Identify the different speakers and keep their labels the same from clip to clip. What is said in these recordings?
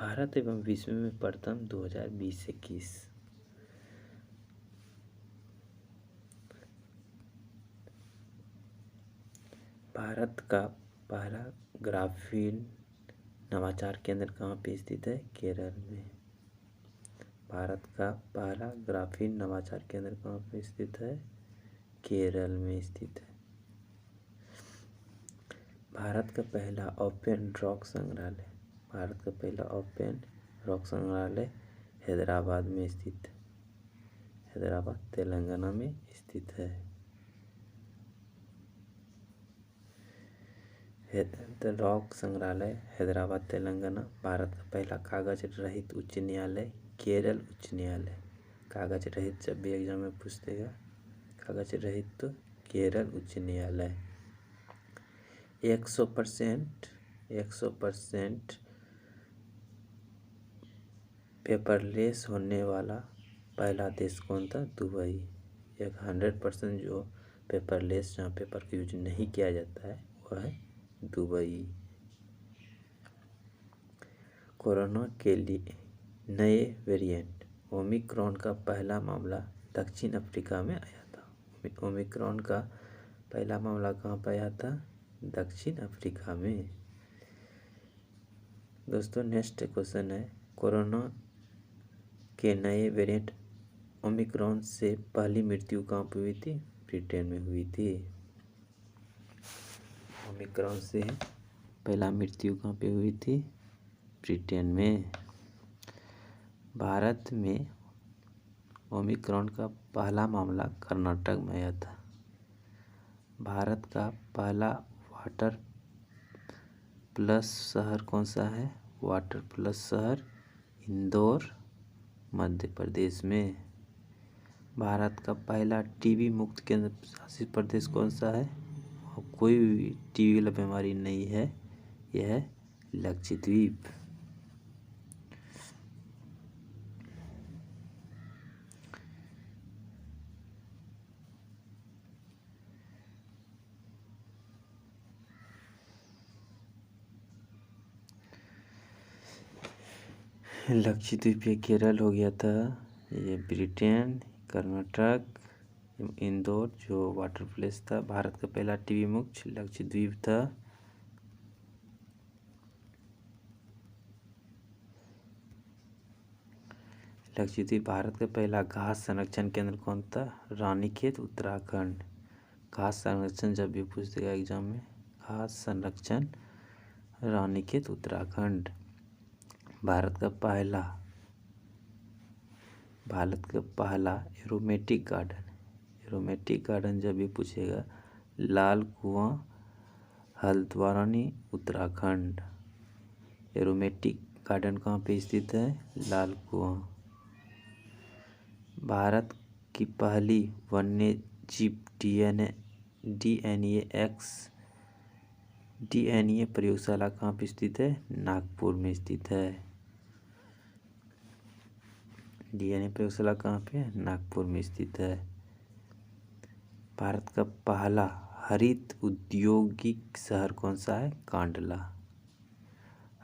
Speaker 1: भारत एवं विश्व में प्रथम 2020-21। भारत का पहला ग्राफीन नवाचार केंद्र कहाँ पे स्थित है? केरल में। भारत का पहला ग्राफीन नवाचार केंद्र कहाँ पे स्थित है? केरल में स्थित है। भारत का पहला ओपन रॉक संग्रहालय, भारत का पहला ओपन रॉक संग्रहालय हैदराबाद में स्थित है। हैदराबाद तेलंगाना में स्थित है। रॉक संग्रहालय हैदराबाद तेलंगाना। भारत का पहला कागज रहित उच्च न्यायालय केरल उच्च न्यायालय। कागज रहित जब भी एग्जाम में पूछतेगा कागज रहित तो केरल उच्च न्यायालय। 100% पेपरलेस होने वाला पहला देश कौन था? दुबई। 100% जो पेपरलेस, जहाँ पेपर का यूज नहीं किया जाता है, वह है दुबई। कोरोना के लिए नए वेरिएंट ओमिक्रॉन का पहला मामला दक्षिण अफ्रीका में आया था। ओमिक्रॉन का पहला मामला कहाँ पर आया था? दक्षिण अफ्रीका में। दोस्तों नेक्स्ट क्वेश्चन है, कोरोना के नए वेरिएंट ओमिक्रॉन से पहली मृत्यु कहाँ पर हुई थी? ब्रिटेन में हुई थी। ओमिक्रॉन से पहला मृत्यु कहाँ पे हुई थी? ब्रिटेन में। भारत में ओमिक्रॉन का पहला मामला कर्नाटक में आया था। भारत का पहला वाटर प्लस शहर कौन सा है? वाटर प्लस शहर इंदौर मध्य प्रदेश में। भारत का पहला टीबी मुक्त केंद्र शासित प्रदेश कौन सा है? कोई भी टीबी वाला बीमारी नहीं है, यह है लक्षद्वीप। लक्षद्वीप ये केरल हो गया था, ये ब्रिटेन, कर्नाटक, इंदौर जो वाटर प्लेस था। भारत का पहला टीबी मुक्त लक्षद्वीप था। लक्षद्वीप। भारत का पहला घास संरक्षण केंद्र कौन था? रानीखेत उत्तराखंड। घास संरक्षण जब भी पूछेगा एग्जाम में, घास संरक्षण रानीखेत उत्तराखंड। भारत का पहला एरोमेटिक गार्डन जब भी पूछेगा, लाल कुआं हल्द्वानी उत्तराखंड। एरोमेटिक गार्डन कहाँ पे स्थित है? लाल कुआं। भारत की पहली वन्य जीव डीएनए प्रयोगशाला कहाँ पे स्थित है? नागपुर में स्थित है। डीएनए प्रयोगशाला कहाँ पे है? नागपुर में स्थित है। भारत का पहला हरित औद्योगिक शहर कौन सा है? कांडला।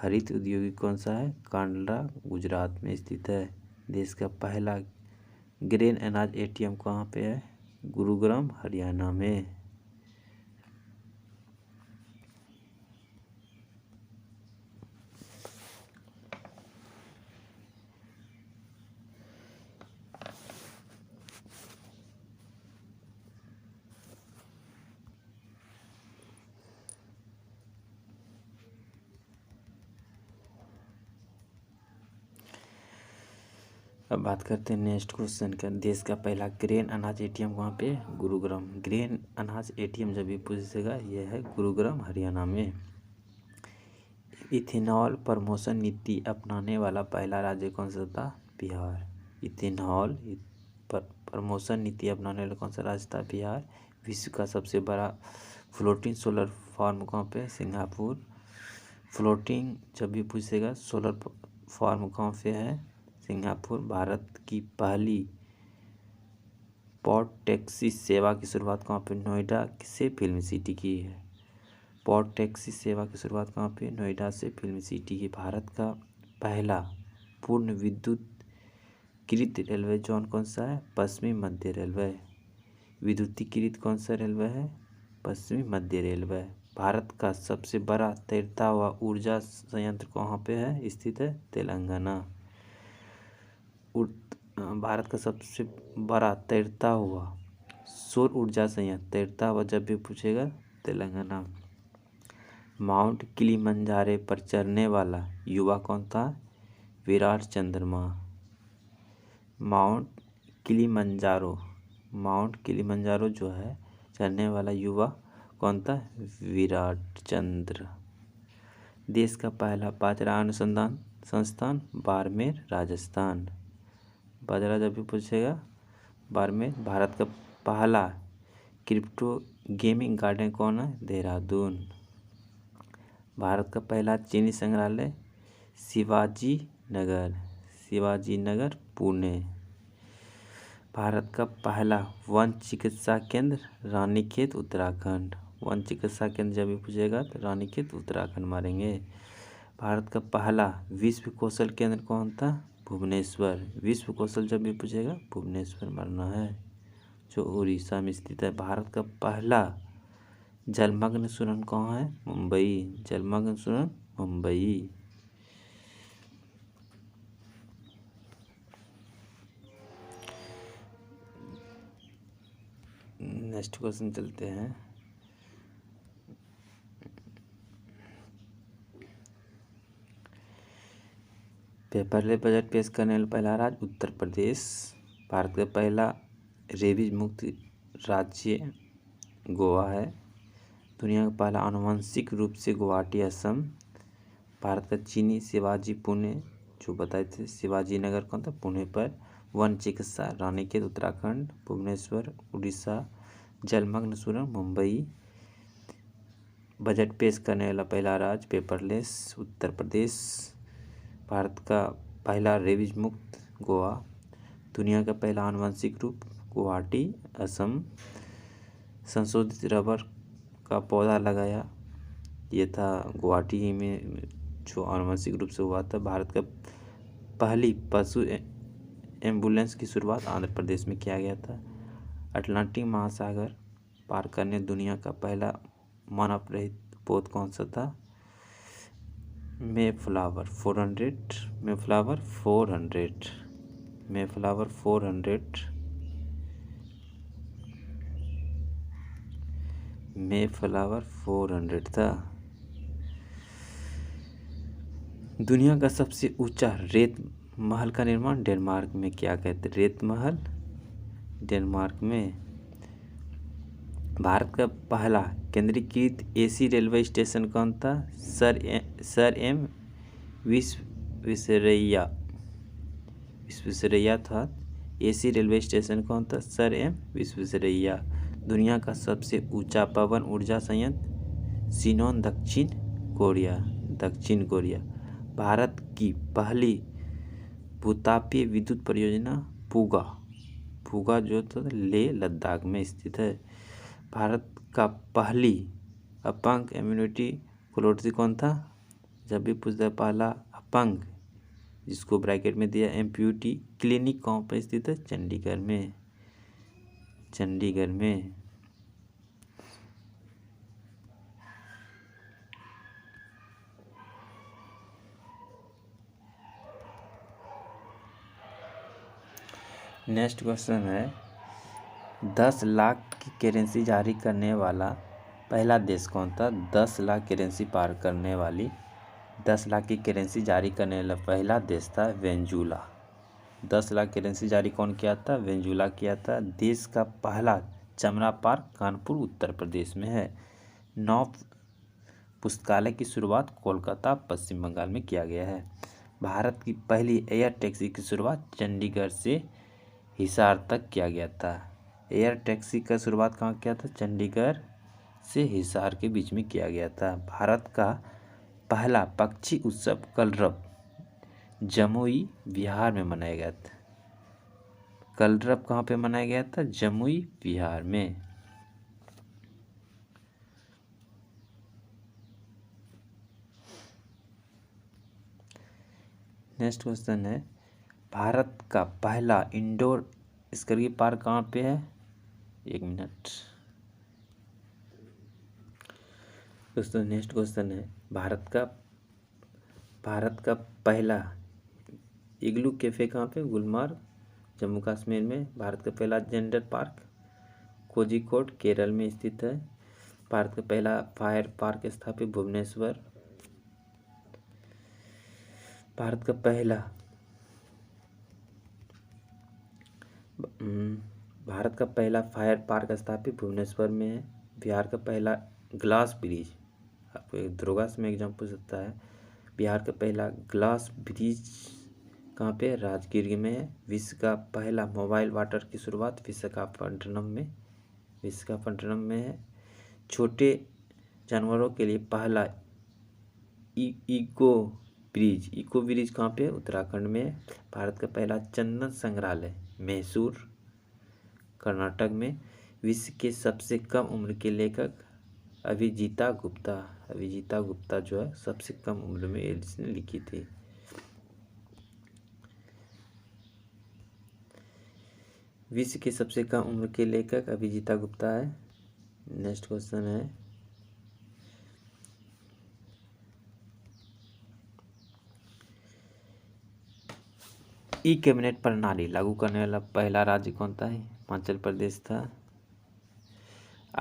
Speaker 1: हरित औद्योगिक कौन सा है? कांडला गुजरात में स्थित है। देश का पहला ग्रेन अनाज एटीएम कहाँ पे है? गुरुग्राम हरियाणा में। अब बात करते हैं नेक्स्ट क्वेश्चन का। देश का पहला ग्रेन अनाज एटीएम कहाँ पे? गुरुग्राम। ग्रेन अनाज एटीएम जब भी पूछेगा, यह है गुरुग्राम हरियाणा में। इथेनॉल प्रमोशन नीति अपनाने वाला पहला राज्य कौन सा था? बिहार। इथेनॉल प्रमोशन नीति अपनाने वाला कौन सा राज्य था? बिहार। विश्व का सबसे बड़ा फ्लोटिंग सोलर फार्म कहाँ पे? सिंगापुर। फ्लोटिंग जब भी पूछेगा, सोलर फार्म कहाँ पे है? सिंगापुर। भारत की पहली पॉड टैक्सी सेवा की शुरुआत कहाँ पे? नोएडा से फिल्म सिटी की है। पॉड टैक्सी सेवा की शुरुआत कहाँ पे? नोएडा से फिल्म सिटी की। भारत का पहला पूर्ण विद्युतीकृत रेलवे जोन कौन सा है? पश्चिमी मध्य रेलवे। विद्युतीकृत कौन सा रेलवे है? पश्चिमी मध्य रेलवे। भारत का सबसे बड़ा तैरता हुआ ऊर्जा संयंत्र कहाँ पे है स्थित है? तेलंगाना। भारत का सबसे बड़ा तैरता हुआ सौर ऊर्जा संयंत्र, तैरता हुआ जब भी पूछेगा तेलंगाना। माउंट किलिमंजारो पर चढ़ने वाला युवा कौन था? विराट चंद्रमा। माउंट किलिमंजारो जो है चढ़ने वाला युवा कौन था? विराट चंद्र। देश का पहला बाजरा अनुसंधान संस्थान बाड़मेर, राजस्थान। बाजरा जब भी पूछेगा बाड़मेर। भारत का पहला क्रिप्टो गेमिंग गार्डन कौन है? देहरादून। भारत का पहला चीनी संग्रहालय शिवाजी नगर, पुणे। भारत का पहला वन चिकित्सा केंद्र रानीखेत, उत्तराखंड। वन चिकित्सा केंद्र जब भी पूछेगा तो रानीखेत, उत्तराखंड मारेंगे। भारत का पहला विश्व कौशल केंद्र कौन था? भुवनेश्वर। विश्व कौशल जब भी पूछेगा भुवनेश्वर मारना है, जो उड़ीसा में स्थित है। भारत का पहला जलमग्न सुरंग कहाँ है? मुंबई। जलमग्न सुरंग मुंबई। नेक्स्ट क्वेश्चन चलते हैं। पेपरलेस बजट पेश करने वाला पहला राज्य उत्तर प्रदेश। भारत का पहला रेबीज मुक्त राज्य गोवा है। दुनिया का पहला आनुवंशिक रूप से गुवाहाटी, असम। भारत का चीनी शिवाजी पुणे जो बताए थे, शिवाजी नगर कौन था? पुणे पर। वन चिकित्सा रानीखेत, उत्तराखंड। भुवनेश्वर, उड़ीसा। जलमग्न सुरंग मुंबई। बजट पेश करने वाला पहला राज्य पेपरलेस उत्तर प्रदेश। भारत का पहला रेबीज मुक्त गोवा। दुनिया का पहला आनुवंशिक रूप गुवाहाटी, असम। संशोधित रबर का पौधा लगाया, ये था गुवाहाटी में जो आनुवंशिक रूप से हुआ था। भारत का पहली पशु एम्बुलेंस की शुरुआत आंध्र प्रदेश में किया गया था। अटलांटिक महासागर पार करने दुनिया का पहला मानव रहित पोत कौन सा था? मेफ्लावर 400। मेफ्लावर 400। मेफ्लावर 400। मेफ्लावर 400 था। दुनिया का सबसे ऊंचा रेत महल का निर्माण डेनमार्क में किया गया था। रेत महल डेनमार्क में। भारत का पहला केंद्रीकृत एसी रेलवे स्टेशन कौन था? सर एम विश्वेश्वरैया था। एसी रेलवे स्टेशन कौन था? Sir M Visvesvaraya. दुनिया का सबसे ऊंचा पवन ऊर्जा संयंत्र शिनोन, दक्षिण कोरिया। भारत की पहली भूतापीय विद्युत परियोजना पूगा जो तो लेह लद्दाख में स्थित है। भारत का पहली अपंग इम्यूनिटी क्लोटरी कौन था? जब भी पूछता है पहला अपंग जिसको ब्रैकेट में दिया एम्प्यूटी क्लिनिक कहाँ पर स्थित है? चंडीगढ़ में। नेक्स्ट क्वेश्चन है 10 लाख की करेंसी जारी करने वाला पहला देश कौन था? 10 लाख करेंसी पार करने वाली 10 लाख की करेंसी जारी करने वाला पहला देश था वेनेजुला। 10 लाख करेंसी जारी कौन किया था? वेनेजुला किया था। देश का पहला चमड़ा पार्क कानपुर, उत्तर प्रदेश में है। 9 पुस्तकालय की शुरुआत कोलकाता, पश्चिम बंगाल में किया गया है। भारत की पहली एयर टैक्सी की शुरुआत चंडीगढ़ से हिसार तक किया गया था। एयर टैक्सी का शुरुआत कहाँ किया था? चंडीगढ़ से हिसार के बीच में किया गया था। भारत का पहला पक्षी उत्सव कलरव जमुई, बिहार में मनाया गया था। कलरव कहाँ पे मनाया गया था? जमुई, बिहार में। नेक्स्ट क्वेश्चन है, भारत का पहला इंडोर स्की पार्क कहाँ पे है? 1 मिनट। दोस्तों नेक्स्ट क्वेश्चन है, भारत का पहला इग्लू कैफे कहाँ पे? गुलमार्ग, जम्मू कश्मीर में। भारत का पहला जेंडर पार्क कोझिकोड, केरल में स्थित है। भारत का पहला फायर पार्क स्थापित भुवनेश्वर। भारत का पहला फायर पार्क स्थापित भुवनेश्वर में है। बिहार का पहला ग्लास ब्रिज, आपको एक दरोगा में एग्जाम पूछ सकता है। बिहार का पहला ग्लास ब्रिज कहाँ पे? राजगीर में है। विश्व का पहला मोबाइल वाटर की शुरुआत विशाखापट्टनम में है। छोटे जानवरों के लिए पहला इको ब्रिज कहाँ पे? उत्तराखंड में। भारत का पहला चंदन संग्रहालय मैसूर, कर्नाटक में। विश्व के सबसे कम उम्र के लेखक अभिजीता गुप्ता जो है सबसे कम उम्र में इसने लिखी थी। विश्व के सबसे कम उम्र के लेखक अभिजीता गुप्ता है। नेक्स्ट क्वेश्चन है, ई कैबिनेट प्रणाली लागू करने वाला पहला राज्य कौन था? हिमाचल प्रदेश था।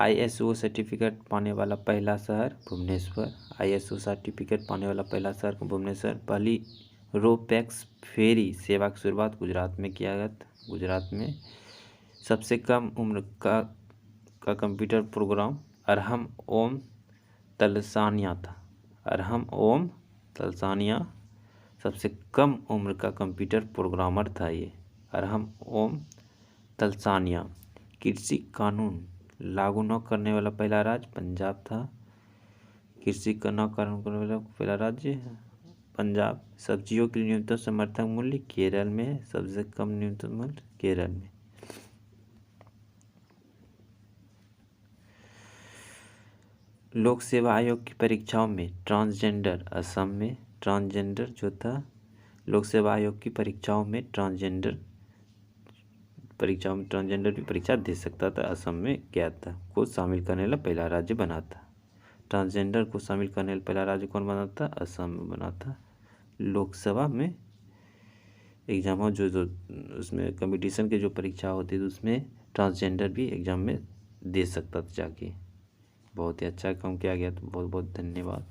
Speaker 1: ISO सर्टिफिकेट पाने वाला पहला शहर भुवनेश्वर। ISO सर्टिफिकेट पाने वाला पहला शहर भुवनेश्वर। पहली रोपैक्स फेरी सेवा की शुरुआत गुजरात में किया गया था। गुजरात में। सबसे कम उम्र का कंप्यूटर प्रोग्राम अरहम ओम तलसानिया था। अरहम ओम तलसानिया सबसे कम उम्र का कंप्यूटर प्रोग्रामर था ये, अरहम ओम तलसानिया। कृषि कानून लागू न करने वाला पहला राज्य पंजाब था। कृषि का न करने वाला पहला राज्य पंजाब। सब्जियों के न्यूनतम समर्थन मूल्य केरल में, सबसे कम न्यूनतम मूल्य केरल में। लोक सेवा आयोग की परीक्षाओं में ट्रांसजेंडर असम में। ट्रांसजेंडर जो था लोक सेवा आयोग की परीक्षाओं में ट्रांसजेंडर भी परीक्षा दे सकता था। असम में गया था, को शामिल करने वाला पहला राज्य बना था। ट्रांसजेंडर को शामिल करने वाला पहला राज्य कौन बना था? असम में बना था। लोकसभा में एग्जाम हो जो उसमें कंपटीशन के जो परीक्षा होती थी उसमें ट्रांसजेंडर भी एग्जाम में दे सकता था जाके। बहुत ही अच्छा काम किया गया, तो बहुत बहुत धन्यवाद।